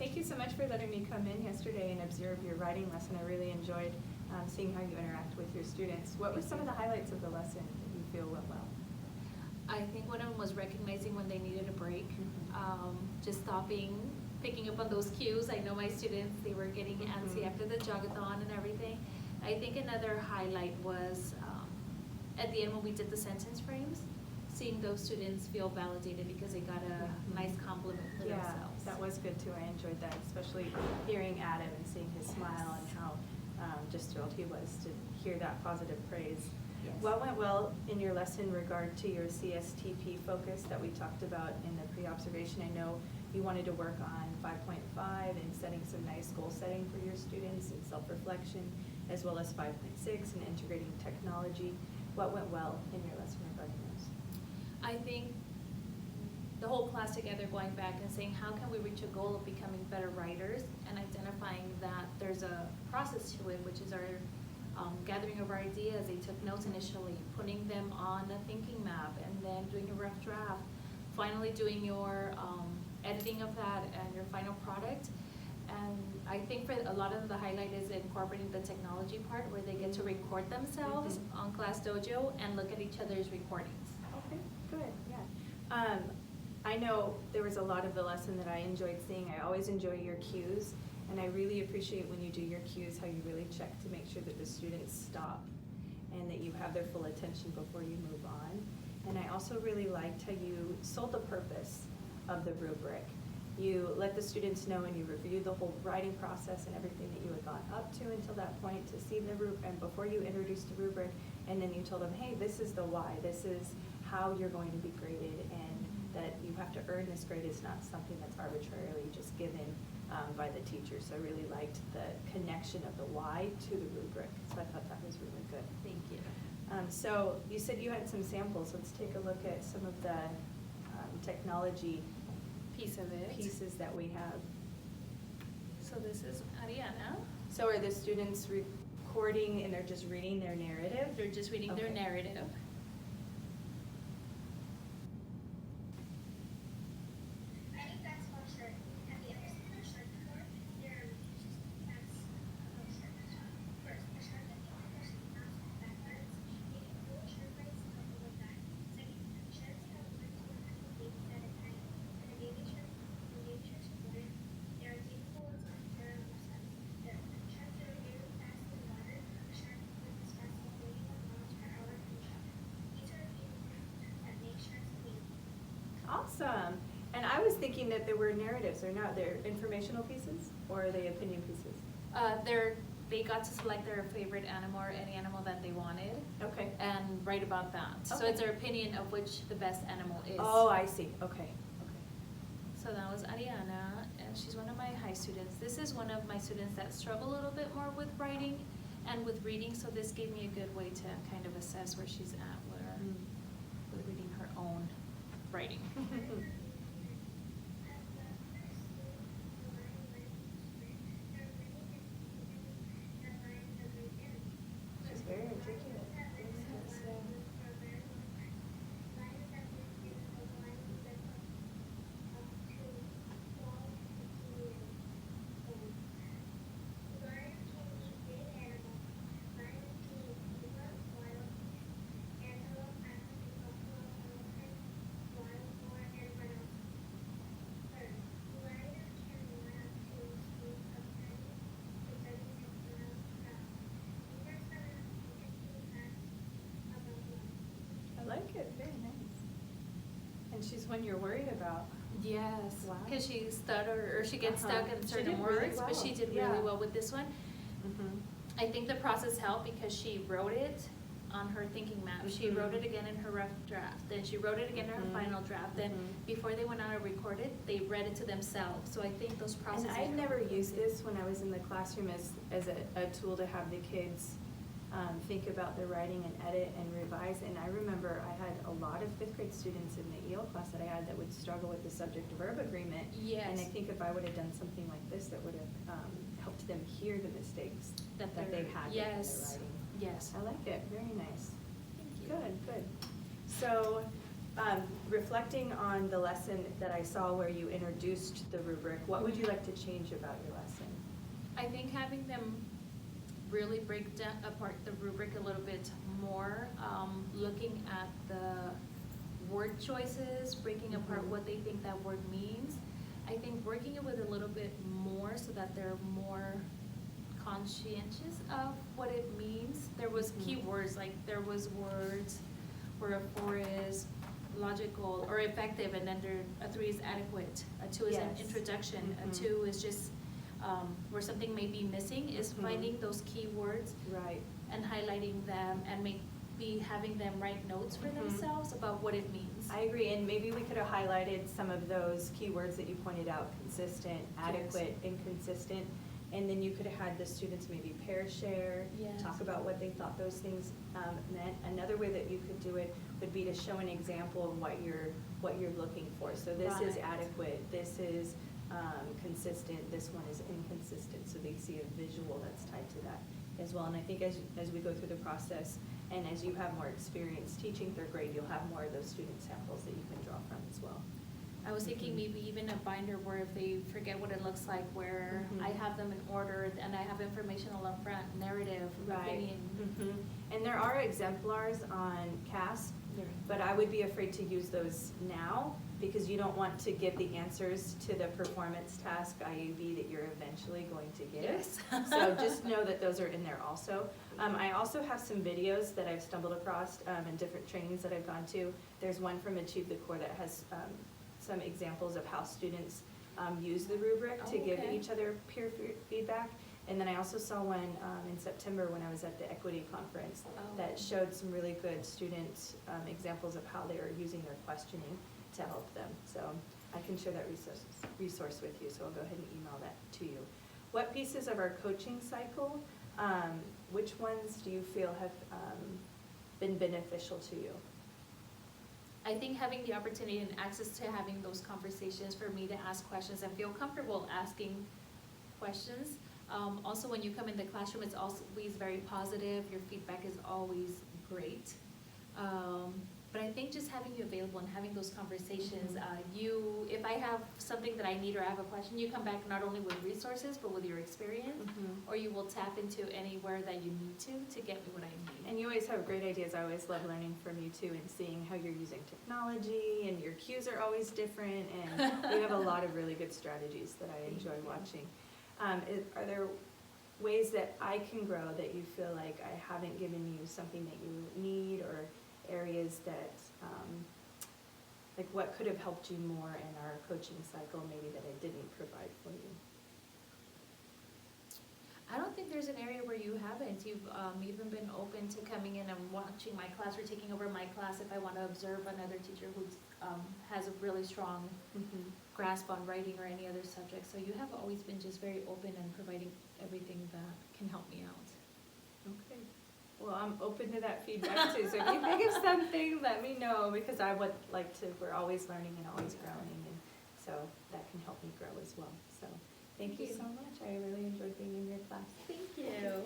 Thank you so much for letting me come in yesterday and observe your writing lesson. I really enjoyed seeing how you interact with your students. What were some of the highlights of the lesson that you feel went well? I think one of them was recognizing when they needed a break, just stopping, picking up on those cues. I know my students, they were getting antsy after the jogathon and everything. I think another highlight was at the end when we did the sentence frames, seeing those students feel validated because they got a nice compliment for themselves. That was good too. I enjoyed that, especially hearing Adam and seeing his smile and how just thrilled he was to hear that positive praise. Yes. What went well in your lesson in regard to your CSTP focus that we talked about in the pre-observation? I know you wanted to work on 5.5 and setting some nice goal setting for your students and self-reflection, as well as 5.6 and integrating technology. What went well in your lesson regarding those? I think the whole class together going back and saying how can we reach a goal of becoming better writers and identifying that there's a process to it, which is our gathering of our ideas. They took notes initially, putting them on a thinking map, and then doing a rough draft, finally doing your editing of that and your final product. And I think for a lot of the highlight is incorporating the technology part where they get to record themselves on Class Dojo and look at each other's recordings. Okay, good, yeah. I know there was a lot of the lesson that I enjoyed seeing. I always enjoy your cues, and I really appreciate when you do your cues how you really check to make sure that the students stop and that you have their full attention before you move on. And I also really liked how you sold the purpose of the rubric. You let the students know and you reviewed the whole writing process and everything that you had gone up to until that point to see the rubric, and before you introduced the rubric, and then you told them, hey, this is the why, this is how you're going to be graded, and that you have to earn this grade. Is not something that's arbitrarily just given by the teacher. So I really liked the connection of the why to the rubric. So I thought that was really good. Thank you. So you said you had some samples. Let's take a look at some of the technology Piece of it. pieces that we have. So this is Ariana. So are the students recording and they're just reading their narrative? They're just reading their Okay. narrative. I think that's for sure. Have you ever seen a shark before? That's a shark. First, a shark that can push mounts backwards. You can pull a shark bites and help with that. Second, sharks have 1 to 100 babies at a time. When a baby shark's born, they are capable of taking care of themselves. The sharks that are very fast in water, a shark with as fast as 41 miles per hour can jump. These are feeding things that make sharks bleed. Awesome. And I was thinking that there were narratives. They're not. They're informational pieces, or are they opinion pieces? They got to select their favorite animal or any animal that they wanted Okay. and write about that. So Okay. it's their opinion of which the best animal is. Oh, I see. Okay. So that was Ariana, and she's one of my high students. This is one of my students that struggle a little bit more with writing and with reading, so this gave me a good way to kind of assess where she's at with reading her own writing. Okay. She's very articulate. I like it. Very nice. And she's one you're worried about. Yes, Wow. because she stutter or she gets stuck in She certain did really words, but well. she did Yeah. really well with this one. Mm-hmm. I think the process helped because she wrote it on her thinking map. She Mhm. wrote it again in her rough draft. Then she wrote it again in her Mhm. final draft. Then Mhm. before they went on to record it, they read it to themselves. So I think those processes. And I never used this when I was in the classroom as a tool to have the kids think about their writing and edit and revise. And I remember I had a lot of fifth grade students in the EL class that I had that would struggle with the subject-verb agreement. Yes. And I think if I would have done something like this, that would have helped them hear the mistakes that they they're- had yes, in their writing. yes. I like it. Very nice. Thank you. Good, good. So reflecting on the lesson that I saw where you introduced the rubric, what would you like to change about your lesson? I think having them really break down apart the rubric a little bit more, looking at the word choices, breaking apart what they think that word means. I think working it with a little bit more so that they're more conscientious of what it means. There was keywords, like there was words where a 4 is logical or effective, and then a 3 is adequate, a 2 is an Yes. introduction, a 2 is just where something may be missing, is finding those keywords Right. and highlighting them and maybe having them write notes for themselves about what it means. I agree, and maybe we could have highlighted some of those keywords that you pointed out: consistent, adequate, inconsistent. And then you could have had the students maybe pair share, Yes. talk about what they thought those things meant. Another way that you could do it would be to show an example of what you're looking for. So this is Right. adequate, this is consistent, this one is inconsistent. So they see a visual that's tied to that as well. And I think as we go through the process, and as you have more experience teaching third grade, you'll have more of those student samples that you can draw from as well. I was thinking maybe even a binder where if they forget what it looks like, where I have them in order and I have informational up front, narrative, opinion. And there are exemplars on CAS, but I would be afraid to use those now because you don't want to give the answers to the performance task, IUB, that you're eventually going to give. Yes. So just know that those are in there also. I also have some videos that I've stumbled across in different trainings that I've gone to. There's one from Achieve the Core that has some examples of how students use the rubric to give each other peer feedback. And then I also saw one in September when I was at the Equity Conference that showed some really good student examples of how they are using their questioning to help them. So I can share that resource with you, so I'll go ahead and email that to you. What pieces of our coaching cycle, which ones do you feel have been beneficial to you? I think having the opportunity and access to having those conversations for me to ask questions and feel comfortable asking questions. Also, when you come in the classroom, it's always very positive. Your feedback is always great. But I think just having you available and having those conversations, if I have something that I need or I have a question, you come back not only with resources, but with your experience, or you will tap into anywhere that you need to get me what I need. And you always have great ideas. I always love learning from you too and seeing how you're using technology, and your cues are always different, and you have a lot of really good strategies that I enjoy watching. Are there ways that I can grow that you feel like I haven't given you something that you need, or areas that, like what could have helped you more in our coaching cycle maybe that I didn't provide for you? I don't think there's an area where you haven't. You've even been open to coming in and watching my class or taking over my class if I want to observe another teacher who has a really strong grasp on writing or any other subject. So you have always been just very open and providing everything that can help me out. Okay. Well, I'm open to that feedback too. So if you think of something, let me know, because I would like to, we're always learning and always growing, and so that can help me grow as well. So thank you so much. I really enjoyed being in your class. Thank you.